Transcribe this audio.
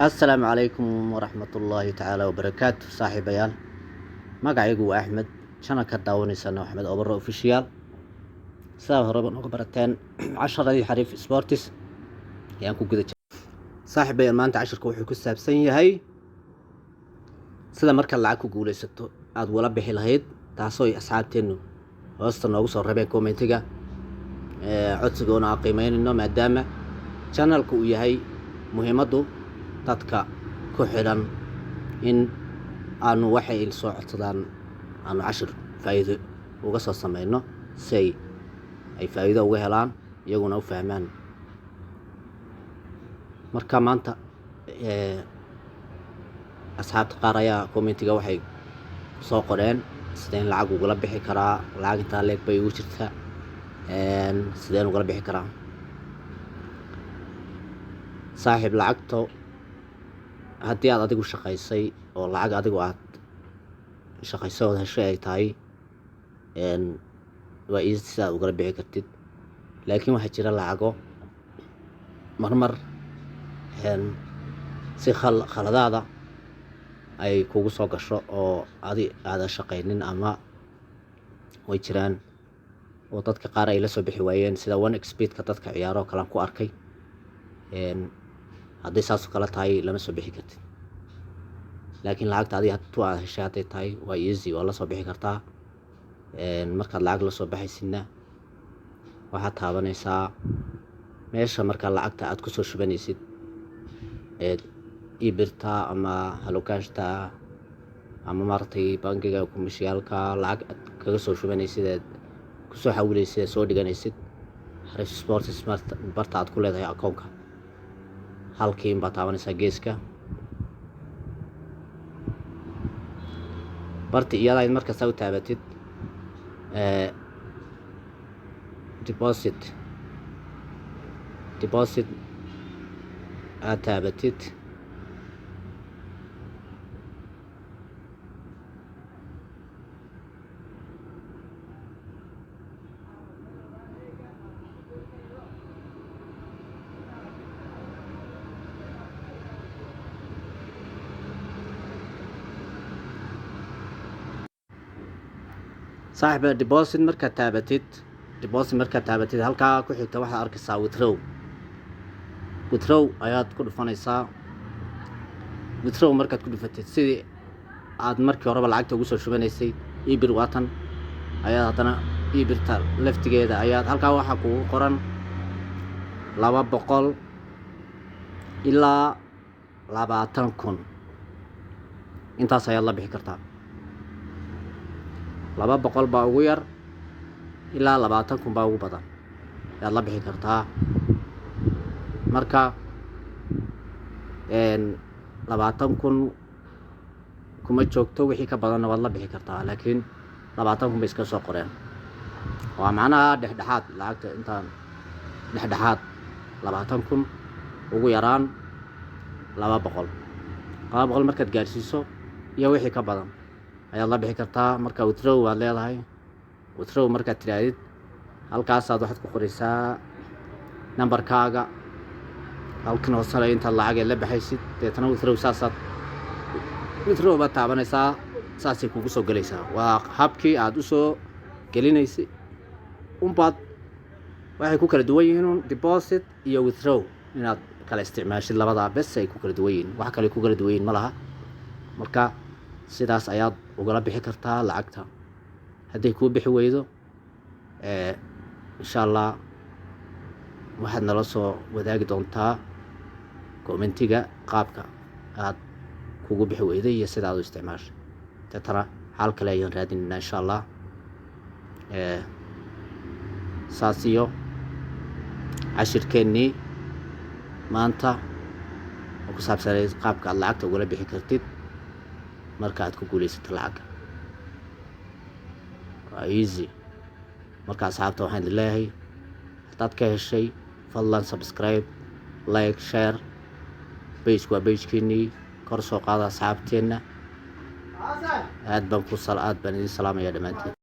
السلام عليكم ورحمة الله تعالى وبركاته صاحبيال magacaygu waa Axmed channelka daawaneysana Axmed Obaro official saa horeba uga barateen casharadii xariif sports ayaan ku guda jiray saaxibayaal maanta casharka wuxuu ku saabsan yahay sida marka lacag ku guuleysato aad wala bixi lahayd taasoo ay asxaabteenu hoosta noogu soo rabeen commentiga codsigoona aan qiimeynayno maadaama channelku uu yahay muhiimadu dadka ku xidhan in aanu waxay soo codsadaan aanu cashir faa'iido uga soo sameeyno si ay faa'iido uga helaan iyaguna u fahmaan marka maanta asxaabta qaar ayaa commentiga waxay soo qoreen sideen lacag ugala bixi karaa lacag inta leeg bay ugu jirtaa sideen ugala bixi karaa saaxiib lacagto haddii aad adigu shaqaysay oo lacag adigu aad shaqayso oo heshay ay tahay waa easy aad ugala bixi kartid laakiin waxaa jira lacago marmar si khaladaada ay kugu soo gasho oo aadan shaqaynin ama way jiraan oo dadka qaar ay la soo bixi waayeen sida 1xbet-ka dadka ciyaaro kale ku arkay haddii saas oo kale tahay lama soo bixi kartid laakiin lacagta adiga haddii aad heshay hadday tahay waa easy waa la soo bixi kartaa markaad lacag la soo baxaysidna waxaad taabanaysaa meesha markaa lacagta aad ku soo shubanaysid ibirta ama halokashta ama maaragtay bangiga kumashiyaalka lacag aad kaga soo shubanaysid eed kusoo xawilaysid soo dhiganaysid xariif sports barta aad ku leedahay akoonka halkii baad taabanaysaa geeska barta iyada in markasta u taabatid deposit aad taabatid صاحب deposit marka taabatid halka ku xigta waxa arkaysaa withdraw ayaad ku dhufanaysaa withdraw markaad ku dhufatid sidii aad markii horeba lacagta ugu soo shubanaysay ibir watan ayaad hadana ibirta laftigeeda ayaad halka waxa kugu qoran 200 ilaa 20,000 intaas ayaad la bixi kartaa 200 baa ugu yar ilaa 20,000 baa ugu badan ayaad la bixi kartaa marka 20,000 kuma joogto wixii ka badan waad la bixi kartaa laakiin 20,000 bay iska soo qoreen waa macnaha dhexdhexaad lacagta intaan dhexdhexaad 20,000 ugu yaraan 200 markaad gaarsiiso iyo wixii ka badan ayaad la bixi kartaa marka withdraw waad leedahay withdraw markaad tiraadid halkaasaad waxaad ku qoraysaa nambarkaaga halkan oo sare inta lacag la baxaysid deetana withdraw baad taabanaysaa saasay kugu soo galaysaa waa habkii aad u soo gelinaysay baad waxay ku kala duwan yihiin deposit iyo withdraw inaad kala isticmaashid labada bes ay ku kala duwan yihiin wax kale ku kala duwan yihiin malaha marka sidaas ayaad ugala bixi kartaa lacagta haddii kuu bixi weydo insha Allah waxaad nala soo wadaagi doontaa commentiga qaabka aad kugu bixi weyday iyo sida aad u isticmaashay tatara hal kale ayaan raadinayna insha Allah saasiyo cashirkeennii maanta oo ku saabsan qaabka aad lacagta ugala bixi kartid marka aad ku guuleysato lacag waa easy marka asxaabta waxaan leeyahay hadaad ka heshay fadlan subscribe like share page waa page-keenii kor soo qaada asxaabteena aad baan idin salaamayaa dhammaantiin